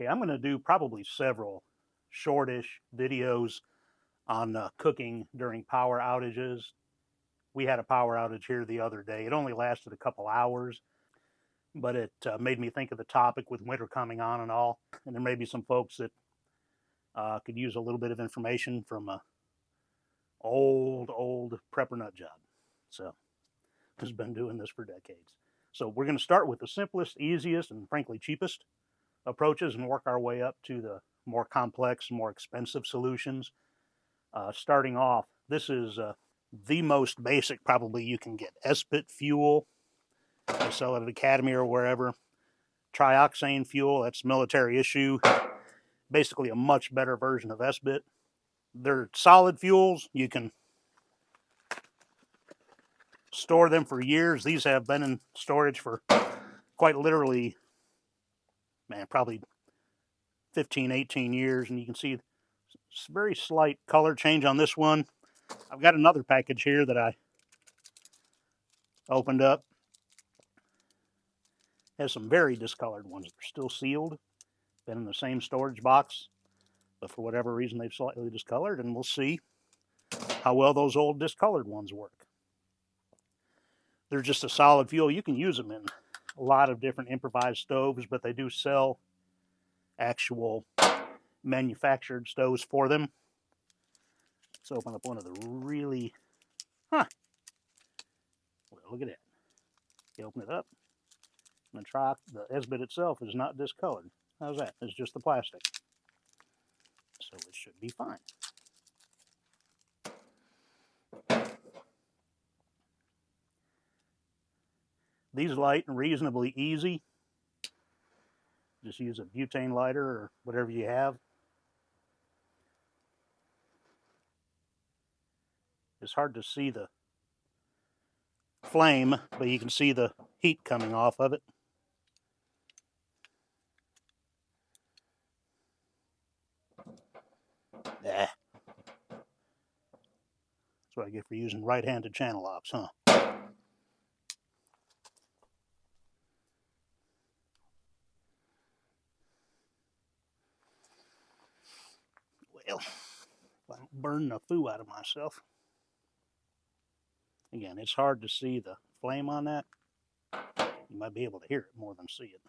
Okay, I'm going to do probably several shortish videos on cooking during power outages. We had a power outage here the other day. It only lasted a couple hours, but it made me think of the topic with winter coming on and all. And there may be some folks that could use a little bit of information from a old prepper nut job. So, has been doing this for decades. So we're going to start with the simplest, easiest, and frankly cheapest approaches and work our way up to the more complex, more expensive solutions. Starting off, this is the most basic probably you can get. Esbit fuel, they sell it at Academy or wherever. Trioxane fuel, that's military issue. Basically a much better version of Esbit. They're solid fuels. You can store them for years. These have been in storage for quite literally, man, probably 15, 18 years. And you can see very slight color change on this one. I've got another package here that I opened up. It has some very discolored ones. They're still sealed, been in the same storage box, but for whatever reason they've slightly discolored, and we'll see how well those old discolored ones work. They're just a solid fuel. You can use them in a lot of different improvised stoves, but they do sell actual manufactured stoves for them. Let's open up one of the really, well, look at that. You open it up, and the Esbit itself is not discolored. How's that? It's just the plastic. So it should be fine. These light and reasonably easy. Just use a butane lighter or whatever you have. It's hard to see the flame, but you can see the heat coming off of it. That's what I get for using right-handed channel locks, huh? Well, if I don't burn the foo out of myself. Again, it's hard to see the flame on that. You might be able to hear it more than see it.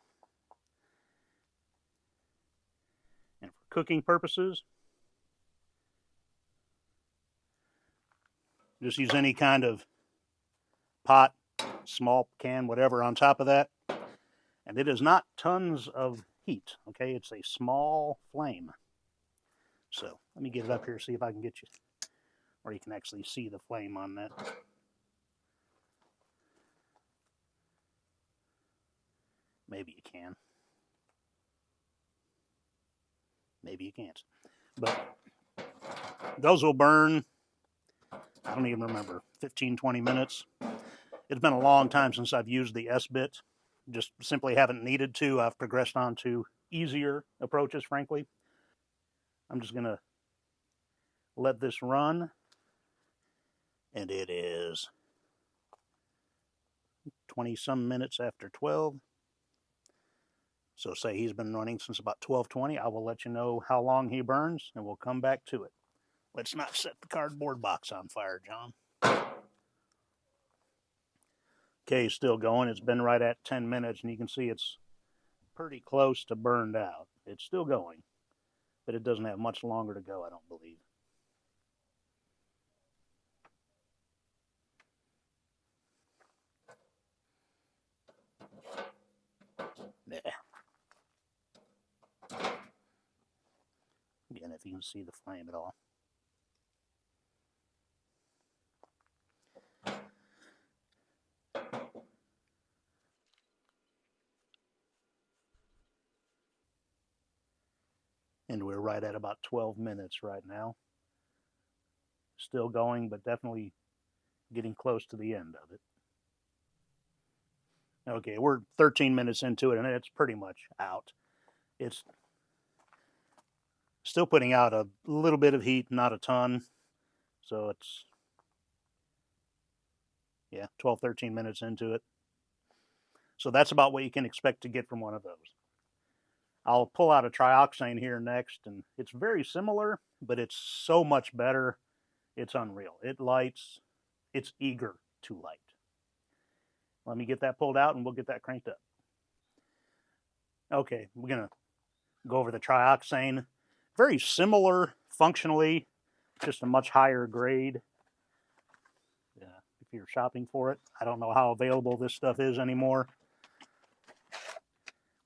And for cooking purposes, just use any kind of pot, small can, whatever on top of that. And it is not tons of heat, okay? It's a small flame. So let me get it up here, see if I can get you, or you can actually see the flame on that. Maybe you can. Maybe you can't. But those will burn, I don't even remember, 15, 20 minutes. It's been a long time since I've used the Esbit. Just simply haven't needed to. I've progressed on to easier approaches, frankly. I'm just going to let this run. And it is 20-some minutes after 12. So say he's been running since about 12:20. I will let you know how long he burns, and we'll come back to it. Let's not set the cardboard box on fire, John. Okay, still going. It's been right at 10 minutes, and you can see it's pretty close to burned out. It's still going, but it doesn't have much longer to go, I don't believe. Yeah. Again, if you can see the flame at all. And we're right at about 12 minutes right now. Still going, but definitely getting close to the end of it. Okay, we're 13 minutes into it, and it's pretty much out. It's still putting out a little bit of heat, not a ton. So it's, yeah, 12, 13 minutes into it. So that's about what you can expect to get from one of those. I'll pull out a Trioxane here next, and it's very similar, but it's so much better. It's unreal. It lights. It's eager to light. Let me get that pulled out, and we'll get that cranked up. Okay, we're going to go over the Trioxane. Very similar functionally, just a much higher grade. If you're shopping for it, I don't know how available this stuff is anymore.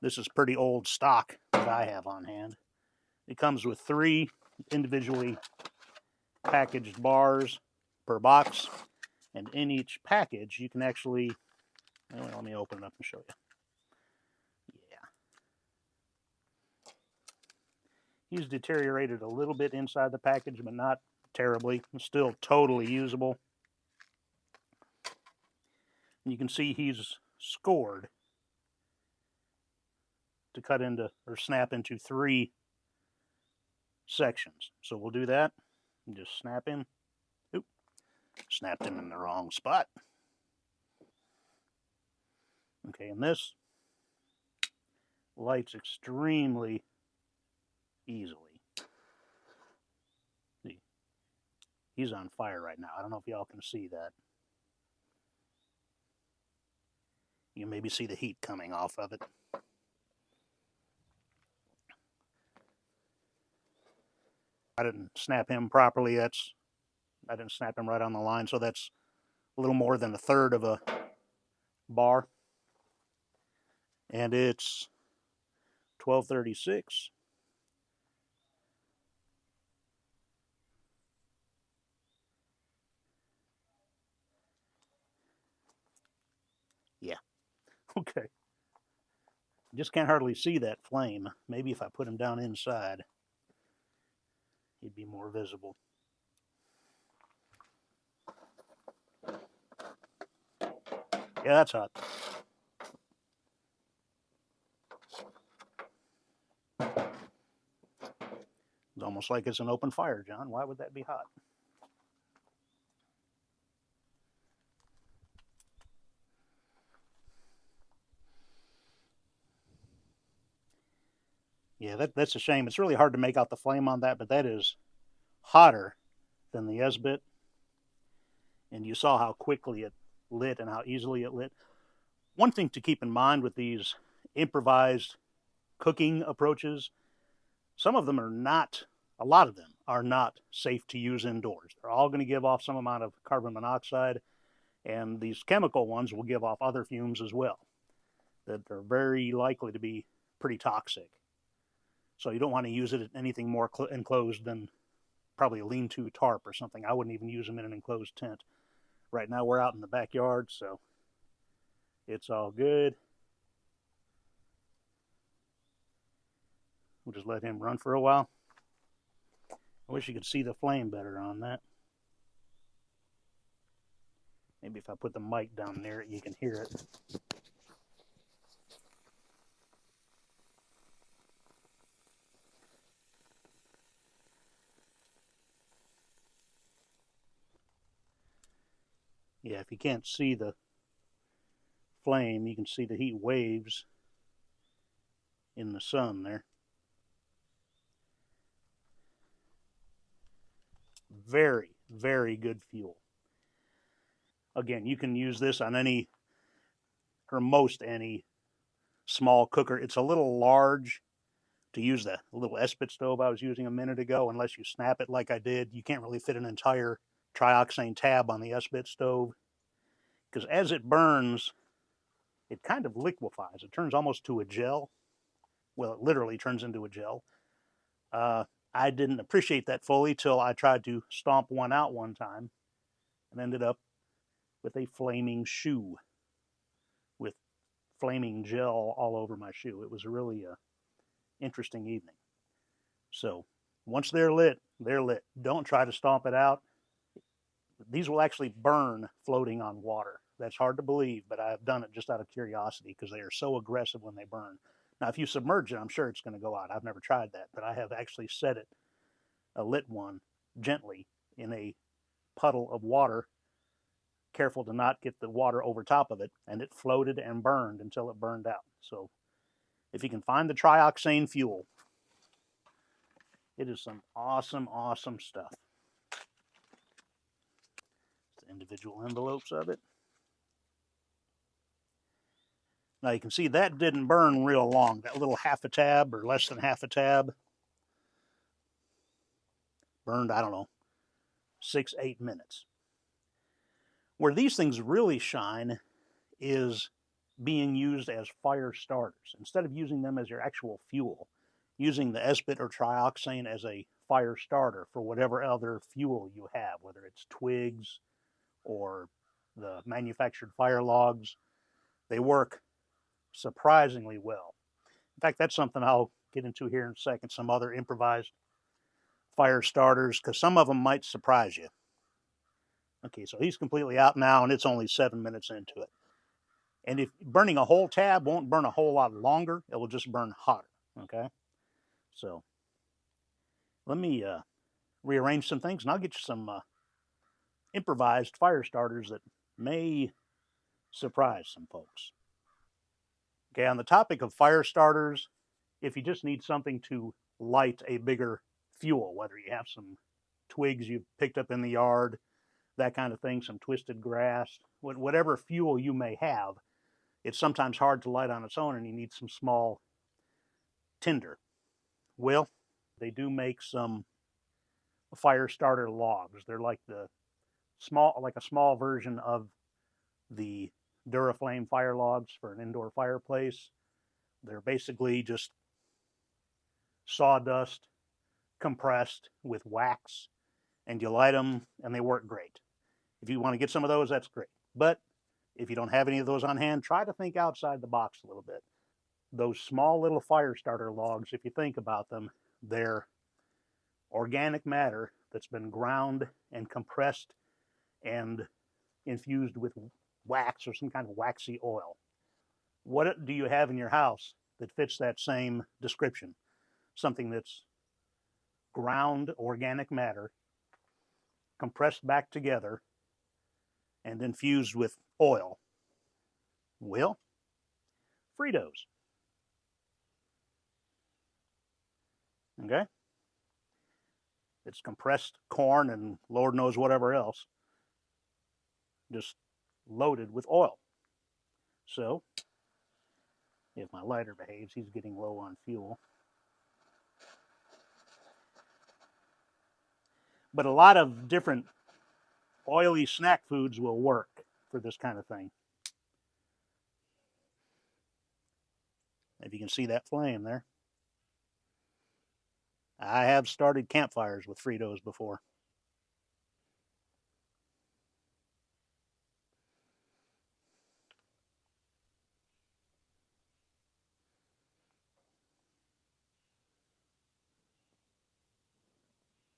This is pretty old stock that I have on hand. It comes with 3 individually packaged bars per box, and in each package you can actually, well, let me open it up and show you. Yeah, he's deteriorated a little bit inside the package, but not terribly. It's still totally usable. And you can see he's scored to cut into or snap into 3 sections. So we'll do that and just snap him. Oop, snapped him in the wrong spot. Okay, and this lights extremely easily. See, he's on fire right now. I don't know if y'all can see that. You can maybe see the heat coming off of it. I didn't snap him properly. I didn't snap him right on the line, so that's a little more than 1/3 of a bar. And it's 1236. Yeah, okay. Just can't hardly see that flame. Maybe if I put him down inside, he'd be more visible. Yeah, that's hot. It's almost like it's an open fire, John. Why would that be hot? Yeah, that's a shame. It's really hard to make out the flame on that, but that is hotter than the Esbit. And you saw how quickly it lit and how easily it lit. One thing to keep in mind with these improvised cooking approaches, some of them are not, a lot of them are not safe to use indoors. They're all going to give off some amount of carbon monoxide, and these chemical ones will give off other fumes as well that are very likely to be pretty toxic. So you don't want to use it in anything more enclosed than probably a lean-to tarp or something. I wouldn't even use them in an enclosed tent. Right now we're out in the backyard, so it's all good. We'll just let him run for a while. I wish you could see the flame better on that. Maybe if I put the mic down near it, you can hear it. Yeah, if you can't see the flame, you can see the heat waves in the sun there. Very, very good fuel. Again, you can use this on any, or most any, small cooker. It's a little large to use the little Esbit stove I was using a minute ago. Unless you snap it like I did, you can't really fit an entire Trioxane tab on the Esbit stove, because as it burns, it kind of liquefies. It turns almost to a gel. Well, it literally turns into a gel. I didn't appreciate that fully till I tried to stomp one out one time and ended up with a flaming shoe with flaming gel all over my shoe. It was really a interesting evening. So once they're lit, they're lit. Don't try to stomp it out. These will actually burn floating on water. That's hard to believe, but I've done it just out of curiosity because they are so aggressive when they burn. Now, if you submerge it, I'm sure it's going to go out. I've never tried that, but I have actually set it, a lit one, gently in a puddle of water, careful to not get the water over top of it, and it floated and burned until it burned out. So if you can find the Trioxane fuel, it is some awesome, awesome stuff. The individual envelopes of it. Now you can see that didn't burn real long. That little half a tab or less than half a tab burned, I don't know, 6-8 minutes. Where these things really shine is being used as fire starters. Instead of using them as your actual fuel, using the Esbit or Trioxane as a fire starter for whatever other fuel you have, whether it's twigs or the manufactured fire logs. They work surprisingly well. In fact, that's something I'll get into here in a second, some other improvised fire starters, because some of them might surprise you. Okay, so he's completely out now, and it's only 7 minutes into it. And if burning a whole tab won't burn a whole lot longer, it will just burn hotter, okay? So let me rearrange some things, and I'll get you some improvised fire starters that may surprise some folks. Okay, on the topic of fire starters, if you just need something to light a bigger fuel, whether you have some twigs you've picked up in the yard, that kind of thing, some twisted grass, whatever fuel you may have, it's sometimes hard to light on its own and you need some small tinder. Well, they do make some fire starter logs. They're like a small version of the Duraflame fire logs for an indoor fireplace. They're basically just sawdust compressed with wax, and you light them and they work great. If you want to get some of those, that's great. But if you don't have any of those on hand, try to think outside the box a little bit. Those small little fire starter logs, if you think about them, they're organic matter that's been ground and compressed and infused with wax or some kind of waxy oil. What do you have in your house that fits that same description? Something that's ground organic matter, compressed back together, and infused with oil. Well, Fritos. Okay? It's compressed corn and Lord knows whatever else, just loaded with oil. So, if my lighter behaves, he's getting low on fuel. But a lot of different oily snack foods will work for this kind of thing. If you can see that flame there. I have started campfires with Fritos before.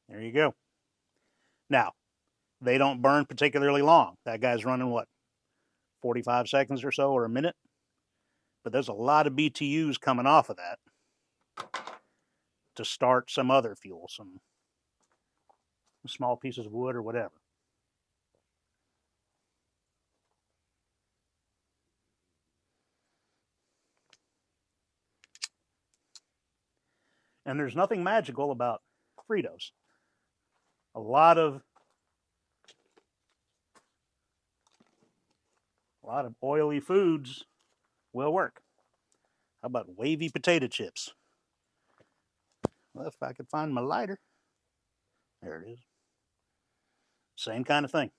There you go. Now, they don't burn particularly long. That guy's running, what, 45 seconds or so, or a minute? But there's a lot of BTUs coming off of that to start some other fuel, some small pieces of wood or whatever. And there's nothing magical about Fritos. A lot of oily foods will work. How about wavy potato chips? Well, if I could find my lighter. There it is. Same kind of thing.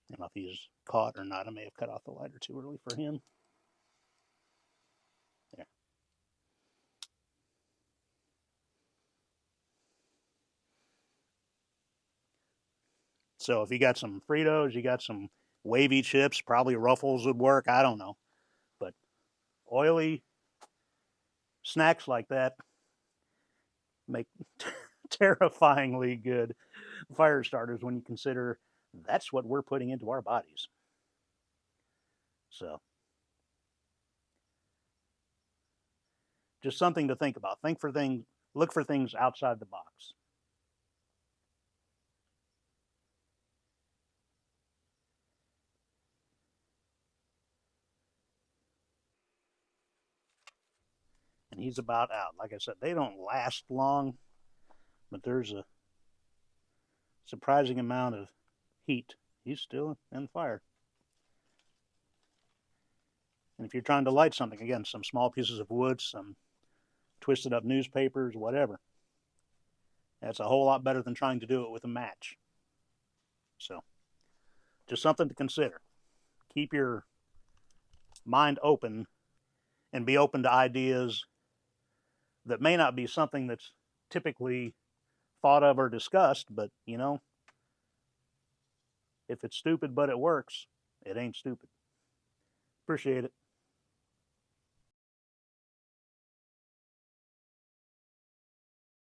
I don't know if he's caught or not. I may have cut off the lighter too early for him. There. So if you got some Fritos, you got some wavy chips, probably Ruffles would work. I don't know. But oily snacks like that make terrifyingly good fire starters when you consider that's what we're putting into our bodies. So, just something to think about. Think Look for things outside the box. And he's about out. Like I said, they don't last long, but there's a surprising amount of heat. He's still in the fire. And if you're trying to light something, again, some small pieces of wood, some twisted up newspapers, whatever, that's a whole lot better than trying to do it with a match. So, just something to consider. Keep your mind open and be open to ideas that may not be something that's typically thought of or discussed, but you know, if it's stupid but it works, it ain't stupid. Appreciate it.